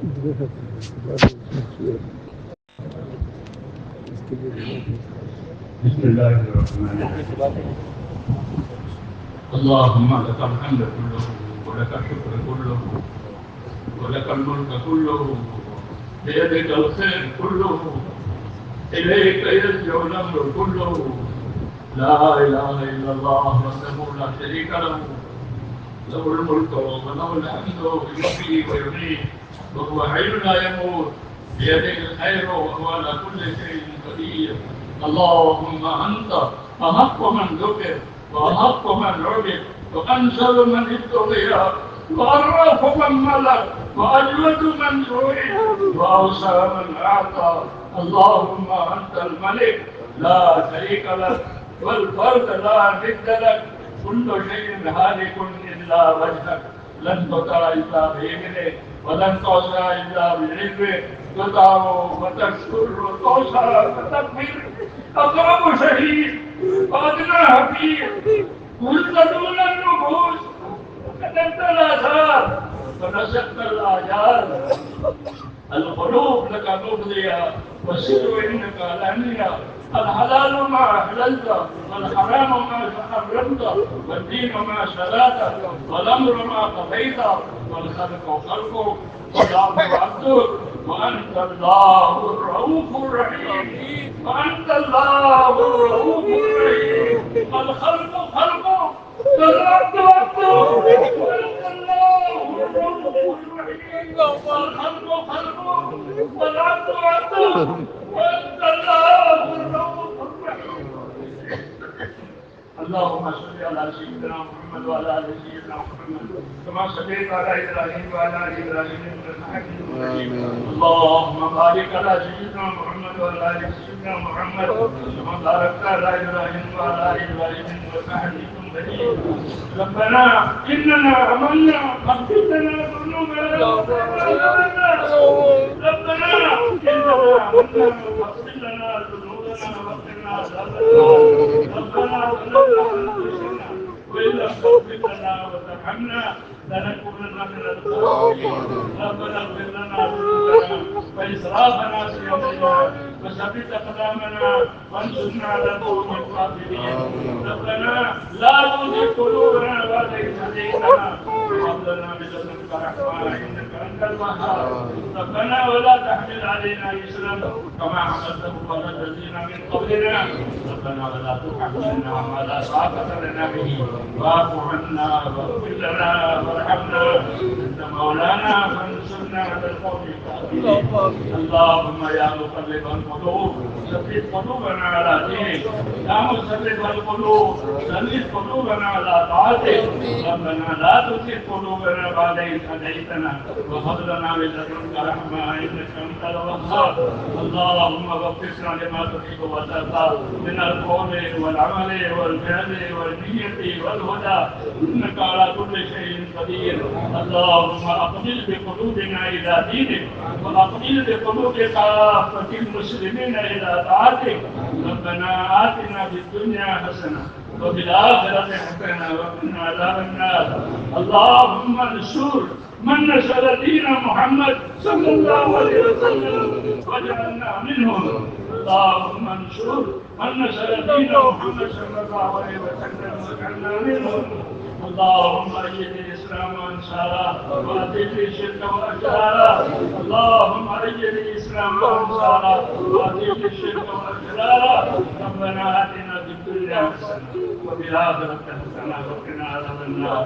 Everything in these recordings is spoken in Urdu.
بسم الله الرحمن الرحيم. اللهم لك الحمد كله ولك الشكر كله ولك الملك كله بيدك الخير كله إليك يرجع الأمر كله. لا إله إلا الله وحده لا شريك له، له الملك وله الحمد يحيي ويميت وهو حي لا يموت، بيده الخير وهو على كل شيء قدير. اللهم أنت أحق من ذكر وأحق من عبد وأنزل من ابتغي وأرف من ملك وأجود من سئل وأوسع من أعطى. اللهم أنت الملك لا شريك لك والفرد لا ضد لك، كل شيء هالك إلا وجهك، لن تطع إلا بإذنك ولن تعصى إلا بعلمك، تطاع وتشكر وتوصى وتكبر. أقرب شهيد وأدنى حفيظ كنت دون النفوس وكتبت الآثار ونسقت الآجال. القلوب لك مفضية والسر إنك علانية، الحلال ما أحللت والحرام ما حرمت والدين ما شرعت والأمر ما قضيت والخلق خلقك والعبد عبدك وأنت الله الرؤوف الرحيم وأنت الله الرؤوف الرحيم. الخلق خلقك والعبد عبدك وأنت الله الرؤوف الرحيم. الخلق خلقك والعبد عبدك وأنت الله الرؤوف الرحيم. اللهم صل على سيدنا محمد وعلى ال سيدنا محمد كما صليت على ابراهيم وعلى ال ابراهيم انك حميد مجيد. اللهم بارك على سيدنا محمد وعلى ال سيدنا محمد كما باركت على ابراهيم وعلى ال ابراهيم انك حميد مجيد. ربنا اننا امنا فاغفر لنا ذنوبنا ربنا اننا امنا فاغفر لنا ذنوبنا واغفر لنا ربنا وإن لم تغفر لنا وترحمنا لنكونن من الخاسرين. ربنا اغفر لنا ذنوبنا وإسرافنا في أمرنا وثبت أقدامنا وانصرنا على القوم الكافرين. ربنا لا تزغ قلوبنا بعد إذ هديتنا وهب لنا من لدنك رحمة إنك أنت الوهاب. ربنا ولا تحمل علينا إصرا كما حملته على الذين من قبلنا. ربنا ولا تحملنا ما لا طاقة لنا به واعف عنا واغفر لنا وارحمنا أنت مولانا فانصرنا على القوم الكافرين. اللهم يا مقلب القلوب ثبت قلوبنا على دينك، يا مثبت القلوب ثبت قلوبنا على طاعتك. ربنا لا تزغ قلوبنا بعد إذ هديتنا وهب لنا من لدنك رحمة إنك أنت الوهاب. اللهم وفقنا لما تحب وترضى من القول والعمل والفعل والنية والهدى إنك على كل شيء قدير. اللهم أقبل بقلوبنا إلى دينك وأقبل بقلوب كافة المسلمين إلى طاعتك. ربنا آتنا في الدنيا حسنة وفي الآخرة حسنة وقنا عذاب النار. اللهم انصر من نشر دين محمد صلى الله عليه وسلم واجعلنا منهم. اللهم انصر من نشر دين محمد صلى الله عليه وسلم واجعلنا منهم. اللهم أيد الإسلام وأنصاره وأذل الشرك وأشراره. اللهم أيد الإسلام وأنصاره وأذل الشرك وأشراره. ربنا آتنا في الدنيا حسنة وفي الآخرة حسنة وقنا عذاب النار.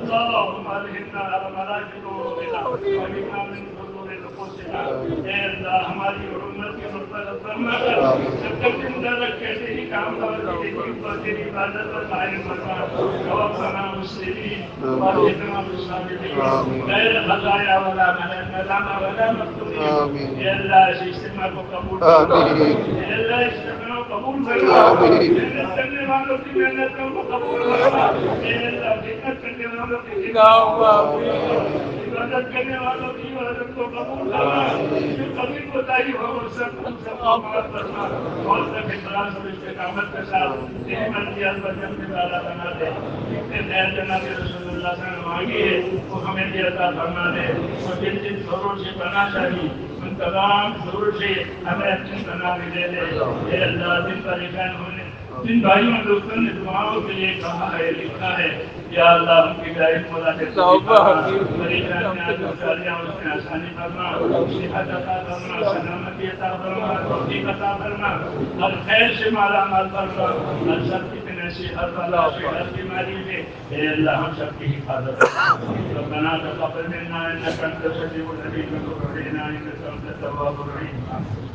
اللهم الهمنا على مراكب امورنا واجعلنا من حضور نفوسنا اے اللہ ہماری امت کی مغفرت فرما کر جب تک زندہ رکھے تیری کام تیری عبادت پر قائم فرما توفنا مسلمین واجعلنا بالصالحین غیر خزایا ولا ملامہ ولا مفتونین اے اللہ اس اجتماع کو قبول فرما اے اللہ اجتماع کو قبول فرما محنت کرنے والوں کی محنتوں کو قبول فرما اے اللہ خدمت کرنے والوں کی عبادت کرنے والوں کی عبادت کو قبول فرما جو کبھی کوتاہی ہو سب کو معاف فرما اور سب اخلاص اور استقامت کے ساتھ تیری مرضیات پر چلنے والا بنا دے جتنے خیر جناب رسول اللہ صلی اللہ علیہ وسلم مانگی ہے وہ ہمیں بھی عطا فرما دے اور جن جن ضرور سے بنا چاہیے ان تمام ضرور سے ہمیں اچھی بنا کے دے دے اے اللہ جن پریشان ہونے جن بھائیوں اور دوستوں نے دعاؤں کے لیے کہا ہے لکھا ہے یا اللہ ان کی غائب مولا سے پریشانیاں دوچاریاں اس میں آسانی فرما صحت عطا فرما سلامتی عطا فرما توفیق عطا فرما ہر خیر سے مالا مال فرما ہر سب کی سے ہر بلا سے ہر بیماری سے اے اللہ ہم سب کی حفاظت ربنا تقبل منا انك انت السميع العليم وتب علينا انك انت التواب الرحيم